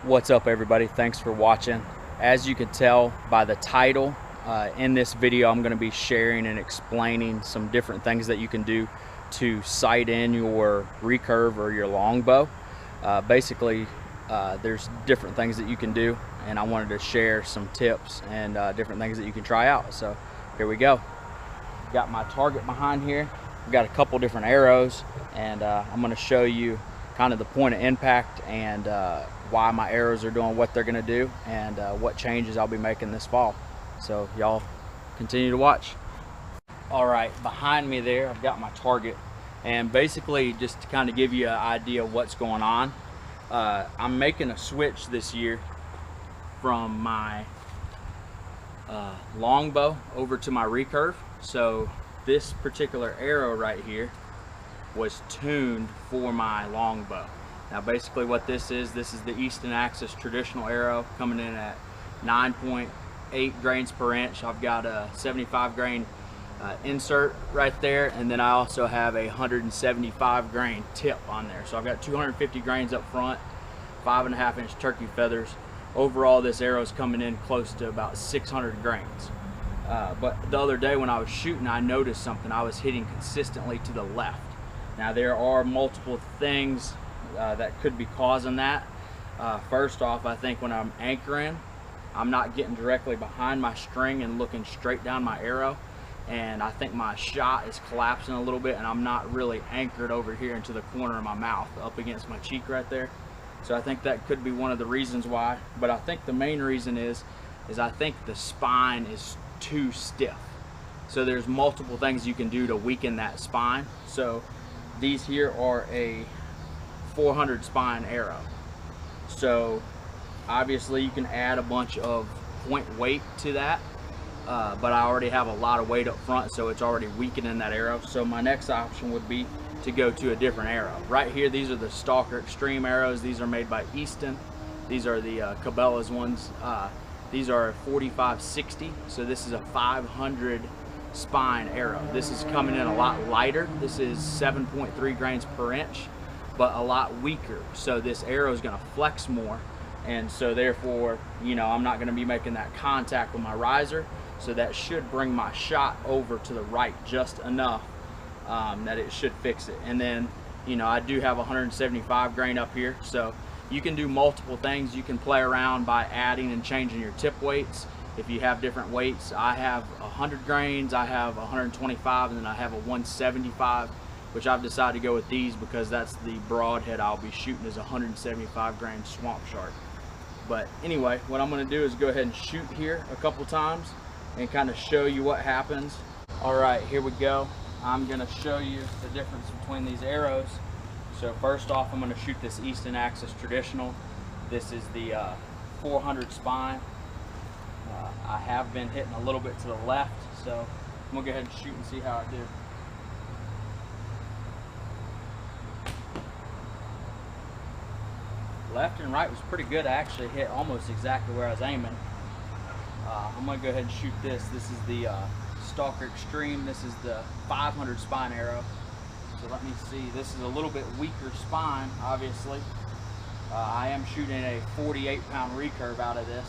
What's up, everybody? Thanks for watching. As you can tell by the title, in this video I'm going to be sharing and explaining some different things that you can do to sight in your recurve or your longbow. Basically, there's different things that you can do, and I wanted to share some tips and different things that you can try out. So here we go. Got my target behind here. We've got a couple different arrows, and I'm going to show you kind of the point of impact and why my arrows are doing what they're going to do, and what changes I'll be making this fall. So y'all continue to watch. All right, behind me there I've got my target, and basically just to kind of give you an idea of what's going on, I'm making a switch this year from my longbow over to my recurve. So this particular arrow right here was tuned for my longbow. Now basically what this is the Easton Axis traditional arrow, coming in at 9.8 grains per inch. I've got a 75 grain insert right there, and then I also have a 175 grain tip on there. So I've got 250 grains up front, 5.5 inch turkey feathers. Overall this arrow is coming in close to about 600 grains. But the other day when I was shooting, I noticed something. I was hitting consistently to the left. Now there are multiple things that could be causing that. First off, I think when I'm anchoring, I'm not getting directly behind my string and looking straight down my arrow, and I think my shot is collapsing a little bit, and I'm not really anchored over here into the corner of my mouth up against my cheek right there. So I think that could be one of the reasons why. But I think the main reason is I think the spine is too stiff. So there's multiple things you can do to weaken that spine. So these here are a 400 spine arrow. So obviously you can add a bunch of point weight to that, but I already have a lot of weight up front, so it's already weakening that arrow. So my next option would be to go to a different arrow. Right here, these are the Stalker Extreme arrows. These are made by Easton. These are the Cabela's ones. These are 4560, so this is a 500 spine arrow. This is coming in a lot lighter. This is 7.3 grains per inch, but a lot weaker. So this arrow is going to flex more, and so therefore, you know, I'm not going to be making that contact with my riser. So that should bring my shot over to the right just enough that it should fix it. And then, you know, I do have 175 grain up here, so you can do multiple things. You can play around by adding and changing your tip weights. If you have different weights, I have 100 grains, I have 125, and then I have a 175, which I've decided to go with these because that's the broadhead I'll be shooting, is 175 grain Swamp Shark. But anyway, what I'm going to do is go ahead and shoot here a couple times and kind of show you what happens. All right, here we go. I'm going to show you the difference between these arrows. So first off, I'm going to shoot this Easton Axis traditional. This is the 400 spine. I have been hitting a little bit to the left, so I'm going to go ahead and shoot and see how I do. Left and right was pretty good. I actually hit almost exactly where I was aiming. I'm going to go ahead and shoot this. This is the Stalker Extreme. This is the 500 spine arrow. So let me see. This is a little bit weaker spine, obviously. I am shooting a 48-pound recurve out of this,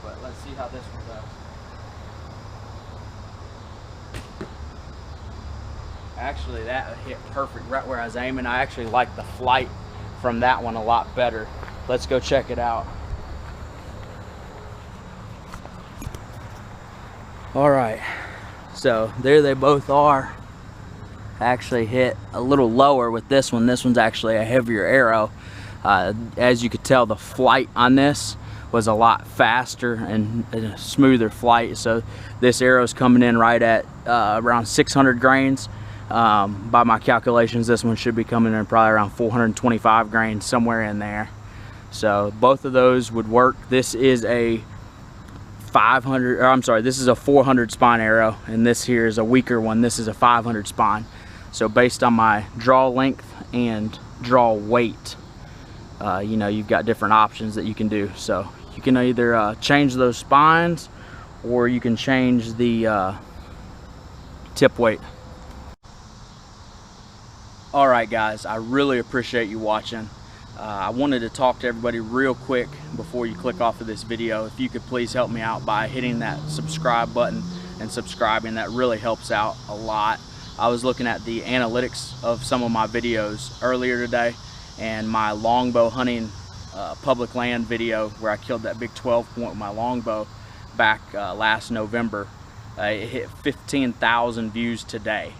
but let's see how this one goes. Actually, that hit perfect right where I was aiming. I actually like the flight from that one a lot better. Let's go check it out. All right, so there they both are. Actually hit a little lower with this one. This one's actually a heavier arrow. As you could tell, the flight on this was a lot faster and a smoother flight. So this arrow is coming in right at around 600 grains. By my calculations, this one should be coming in probably around 425 grains, somewhere in there. So both of those would work. This is a 500, or I'm sorry, this is a 400 spine arrow, and this here is a weaker one. This is a 500 spine. So based on my draw length and draw weight, you know, you've got different options that you can do. So you can either change those spines, or you can change the tip weight. All right guys, I really appreciate you watching. I wanted to talk to everybody real quick before you click off of this video. If you could please help me out by hitting that subscribe button and subscribing, that really helps out a lot. I was looking at the analytics of some of my videos earlier today, and my longbow hunting public land video where I killed that big 12 point with my longbow back last November, it hit 15,000 views today.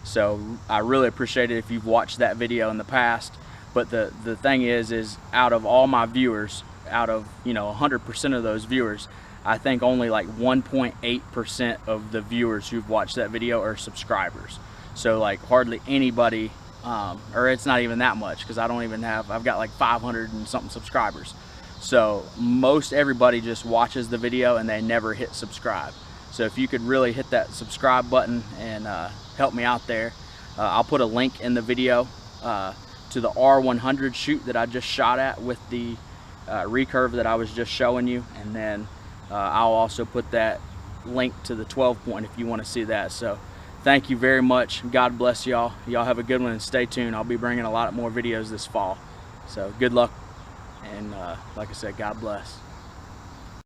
So I really appreciate it if you've watched that video in the past. But the thing is out of all my viewers, out of 100% of those viewers, I think only like 1.8% of the viewers who've watched that video are subscribers. So like hardly anybody, or it's not even that much, because I don't even have, I've got like 500 and something subscribers. So most everybody just watches the video and they never hit subscribe. So if you could really hit that subscribe button and help me out there. I'll put a link in the video to the R100 shoot that I just shot at with the recurve that I was just showing you, and then I'll also put that link to the 12 point if you want to see that. So thank you very much. God bless y'all. Y'all have a good one, and stay tuned. I'll be bringing a lot more videos this fall. So good luck, and like I said, God bless.